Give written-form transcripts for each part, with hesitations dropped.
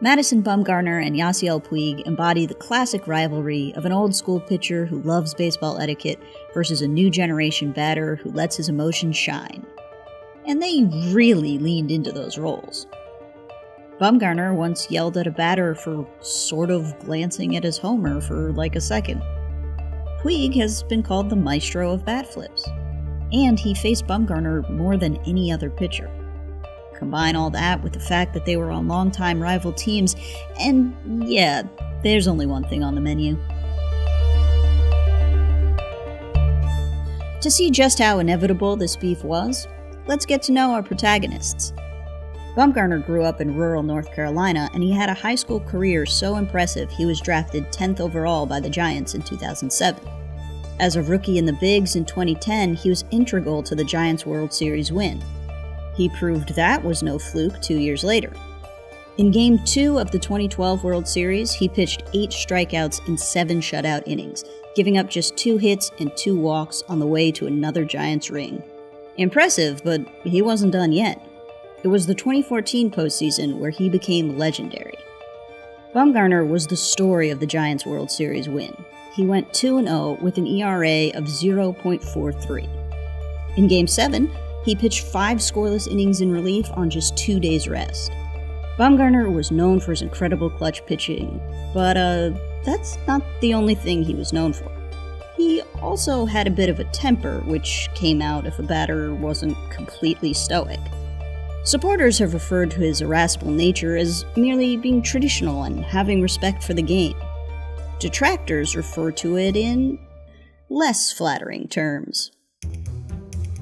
Madison Bumgarner and Yasiel Puig embody the classic rivalry of an old-school pitcher who loves baseball etiquette versus a new-generation batter who lets his emotions shine. And they really leaned into those roles. Bumgarner once yelled at a batter for sort of glancing at his homer for like a second. Puig has been called the maestro of bat flips, and he faced Bumgarner more than any other pitcher. Combine all that with the fact that they were on longtime rival teams, and yeah, there's only one thing on the menu. To see just how inevitable this beef was, let's get to know our protagonists. Bumgarner grew up in rural North Carolina, and he had a high school career so impressive he was drafted 10th overall by the Giants in 2007. As a rookie in the Bigs in 2010, he was integral to the Giants' World Series win. He proved that was no fluke 2 years later. In Game 2 of the 2012 World Series, he pitched 8 strikeouts in 7 shutout innings, giving up just 2 hits and 2 walks on the way to another Giants ring. Impressive, but he wasn't done yet. It was the 2014 postseason where he became legendary. Bumgarner was the story of the Giants' World Series win. He went 2-0 with an ERA of 0.43. In Game 7, he pitched 5 scoreless innings in relief on just 2 days' rest. Bumgarner was known for his incredible clutch pitching, but that's not the only thing he was known for. He also had a bit of a temper, which came out if a batter wasn't completely stoic. Supporters have referred to his irascible nature as merely being traditional and having respect for the game. Detractors refer to it in less flattering terms.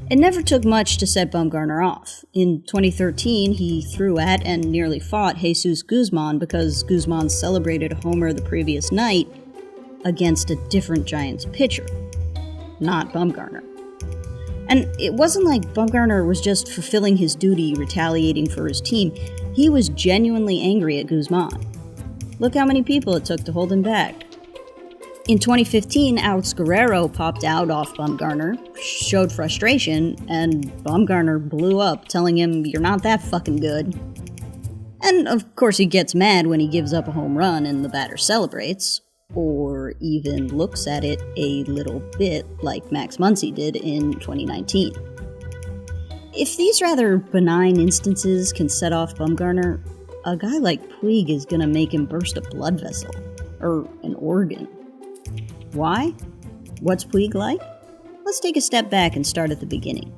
It never took much to set Bumgarner off. In 2013, he threw at and nearly fought Jesus Guzman because Guzman celebrated a homer the previous night against a different Giants pitcher, not Bumgarner. And it wasn't like Bumgarner was just fulfilling his duty retaliating for his team. He was genuinely angry at Guzman. Look how many people it took to hold him back. In 2015, Alex Guerrero popped out off Bumgarner, showed frustration, and Bumgarner blew up, telling him, "You're not that fucking good." And of course he gets mad when he gives up a home run and the batter celebrates, or even looks at it a little bit like Max Muncy did in 2019. If these rather benign instances can set off Bumgarner, a guy like Puig is gonna make him burst a blood vessel, or an organ. Why? What's Puig like? Let's take a step back and start at the beginning.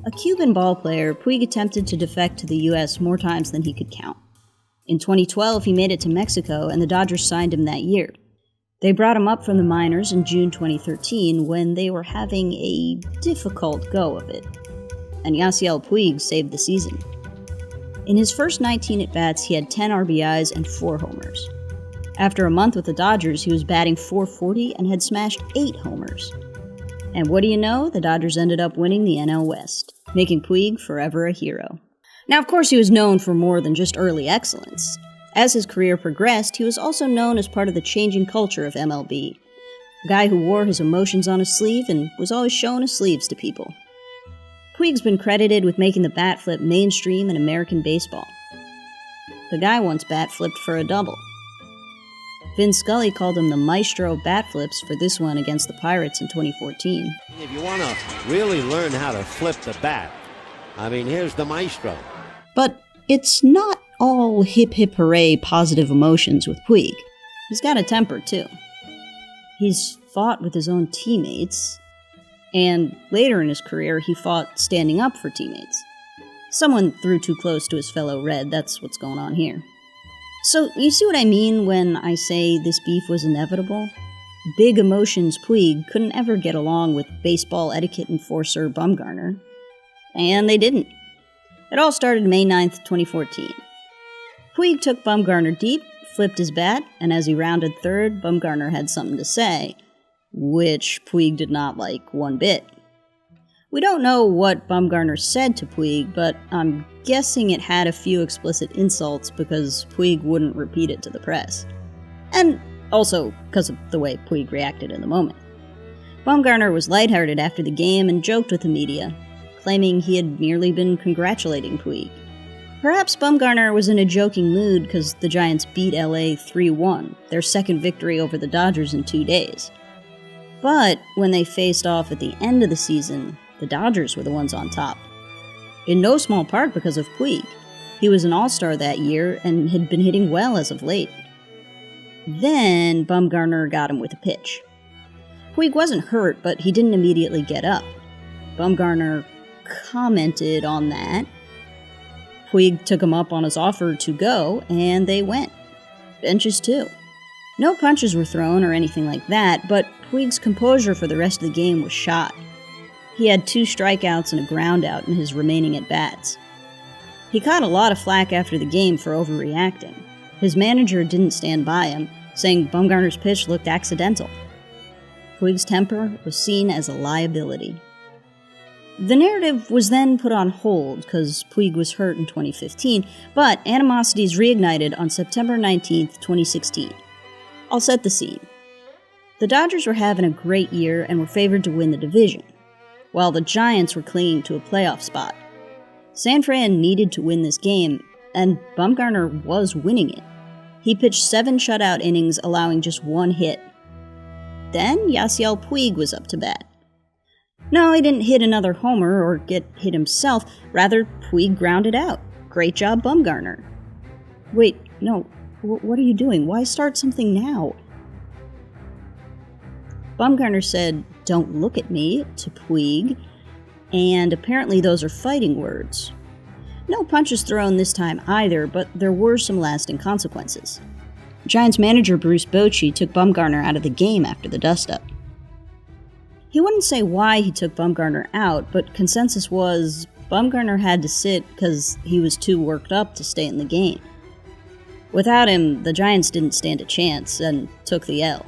A Cuban ballplayer, Puig attempted to defect to the US more times than he could count. In 2012, he made it to Mexico, and the Dodgers signed him that year. They brought him up from the minors in June 2013 when they were having a difficult go of it, and Yasiel Puig saved the season. In his first 19 at-bats, he had 10 RBIs and 4 homers. After a month with the Dodgers, he was batting .440 and had smashed 8 homers. And what do you know? The Dodgers ended up winning the NL West, making Puig forever a hero. Now, of course, he was known for more than just early excellence. As his career progressed, he was also known as part of the changing culture of MLB. A guy who wore his emotions on his sleeve and was always showing his sleeves to people. Puig's been credited with making the bat flip mainstream in American baseball. The guy once bat flipped for a double. Vin Scully called him the maestro of bat flips for this one against the Pirates in 2014. If you want to really learn how to flip the bat, here's the maestro. But it's not all hip hip hooray positive emotions with Puig. He's got a temper too. He's fought with his own teammates, and later in his career he fought standing up for teammates. Someone threw too close to his fellow Red, that's what's going on here. So, you see what I mean when I say this beef was inevitable? Big emotions Puig couldn't ever get along with baseball etiquette enforcer Bumgarner. And they didn't. It all started May 9th, 2014. Puig took Bumgarner deep, flipped his bat, and as he rounded third, Bumgarner had something to say, which Puig did not like one bit. We don't know what Bumgarner said to Puig, but I'm guessing it had a few explicit insults because Puig wouldn't repeat it to the press. And also because of the way Puig reacted in the moment. Bumgarner was lighthearted after the game and joked with the media, claiming he had merely been congratulating Puig. Perhaps Bumgarner was in a joking mood because the Giants beat LA 3-1, their second victory over the Dodgers in 2 days. But when they faced off at the end of the season, the Dodgers were the ones on top. In no small part because of Puig. He was an all-star that year and had been hitting well as of late. Then Bumgarner got him with a pitch. Puig wasn't hurt, but he didn't immediately get up. Bumgarner commented on that. Puig took him up on his offer to go, and they went. Benches too. No punches were thrown or anything like that, but Puig's composure for the rest of the game was shot. He had 2 strikeouts and a groundout in his remaining at-bats. He caught a lot of flack after the game for overreacting. His manager didn't stand by him, saying Bumgarner's pitch looked accidental. Puig's temper was seen as a liability. The narrative was then put on hold because Puig was hurt in 2015, but animosities reignited on September 19, 2016. I'll set the scene. The Dodgers were having a great year and were favored to win the division, while the Giants were clinging to a playoff spot. San Fran needed to win this game, and Bumgarner was winning it. He pitched 7 shutout innings, allowing just 1 hit. Then Yasiel Puig was up to bat. No, he didn't hit another homer or get hit himself. Rather, Puig grounded out. Great job, Bumgarner. Wait, no. What are you doing? Why start something now? Bumgarner said, "Don't look at me," to Puig, and apparently those are fighting words. No punches thrown this time either, but there were some lasting consequences. Giants manager Bruce Bochy took Bumgarner out of the game after the dust-up. He wouldn't say why he took Bumgarner out, but consensus was Bumgarner had to sit because he was too worked up to stay in the game. Without him, the Giants didn't stand a chance and took the L.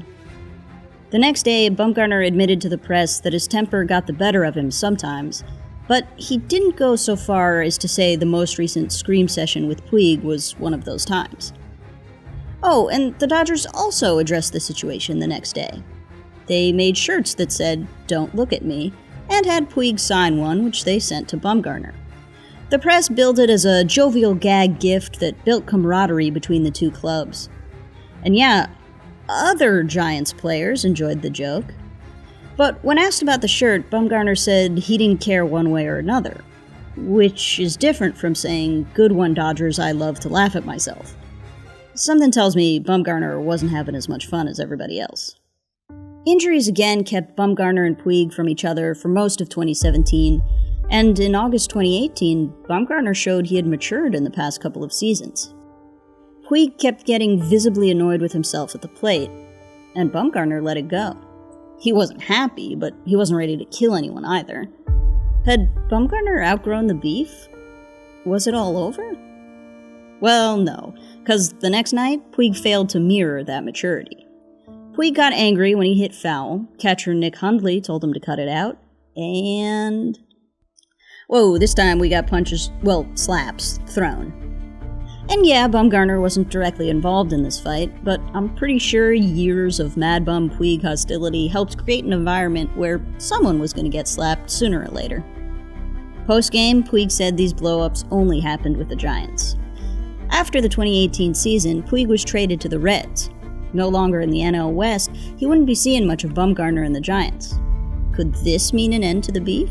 The next day, Bumgarner admitted to the press that his temper got the better of him sometimes, but he didn't go so far as to say the most recent scream session with Puig was one of those times. Oh, and the Dodgers also addressed the situation the next day. They made shirts that said, "Don't look at me," and had Puig sign one, which they sent to Bumgarner. The press billed it as a jovial gag gift that built camaraderie between the two clubs. And yeah, other Giants players enjoyed the joke. But when asked about the shirt, Bumgarner said he didn't care one way or another, which is different from saying, "Good one, Dodgers, I love to laugh at myself." Something tells me Bumgarner wasn't having as much fun as everybody else. Injuries again kept Bumgarner and Puig from each other for most of 2017, and in August 2018, Bumgarner showed he had matured in the past couple of seasons. Puig kept getting visibly annoyed with himself at the plate, and Bumgarner let it go. He wasn't happy, but he wasn't ready to kill anyone either. Had Bumgarner outgrown the beef? Was it all over? Well, no, because the next night, Puig failed to mirror that maturity. Puig got angry when he hit foul. Catcher Nick Hundley told him to cut it out, and... whoa, this time we got slaps thrown. And yeah, Bumgarner wasn't directly involved in this fight, but I'm pretty sure years of Mad Bum Puig hostility helped create an environment where someone was going to get slapped sooner or later. Post-game, Puig said these blow-ups only happened with the Giants. After the 2018 season, Puig was traded to the Reds. No longer in the NL West, he wouldn't be seeing much of Bumgarner and the Giants. Could this mean an end to the beef?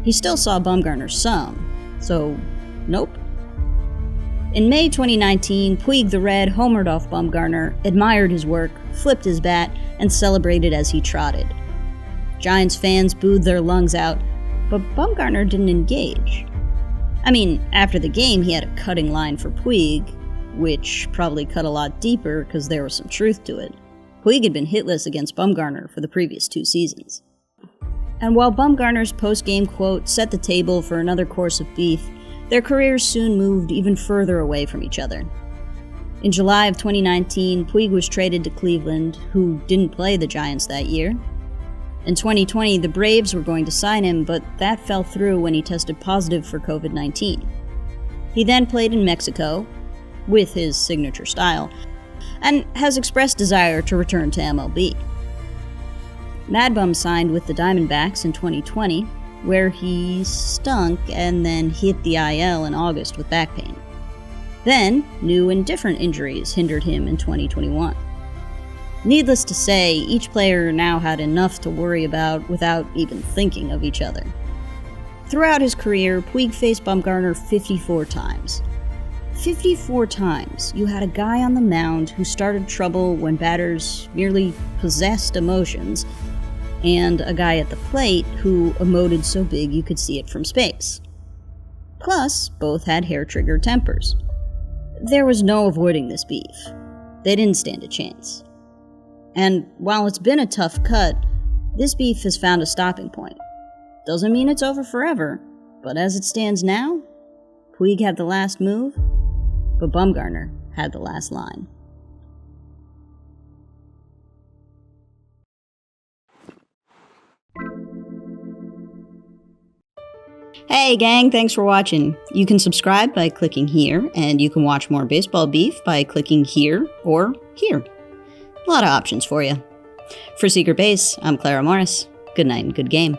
He still saw Bumgarner some, so nope. In May 2019, Puig the Red homered off Bumgarner, admired his work, flipped his bat, and celebrated as he trotted. Giants fans booed their lungs out, but Bumgarner didn't engage. I mean, after the game, he had a cutting line for Puig, which probably cut a lot deeper because there was some truth to it. Puig had been hitless against Bumgarner for the previous 2 seasons. And while Bumgarner's post-game quote set the table for another course of beef, their careers soon moved even further away from each other. In July of 2019, Puig was traded to Cleveland, who didn't play the Giants that year. In 2020, the Braves were going to sign him, but that fell through when he tested positive for COVID-19. He then played in Mexico, with his signature style, and has expressed desire to return to MLB. Mad Bum signed with the Diamondbacks in 2020, where he stunk and then hit the IL in August with back pain. Then, new and different injuries hindered him in 2021. Needless to say, each player now had enough to worry about without even thinking of each other. Throughout his career, Puig faced Bumgarner 54 times. 54 times you had a guy on the mound who started trouble when batters merely possessed emotions, and a guy at the plate who emoted so big you could see it from space. Plus, both had hair-triggered tempers. There was no avoiding this beef. They didn't stand a chance. And while it's been a tough cut, this beef has found a stopping point. Doesn't mean it's over forever, but as it stands now, Puig had the last move, but Bumgarner had the last line. Hey gang, thanks for watching. You can subscribe by clicking here, and you can watch more baseball beef by clicking here or here. A lot of options for you. For Secret Base, I'm Clara Morris. Good night and good game.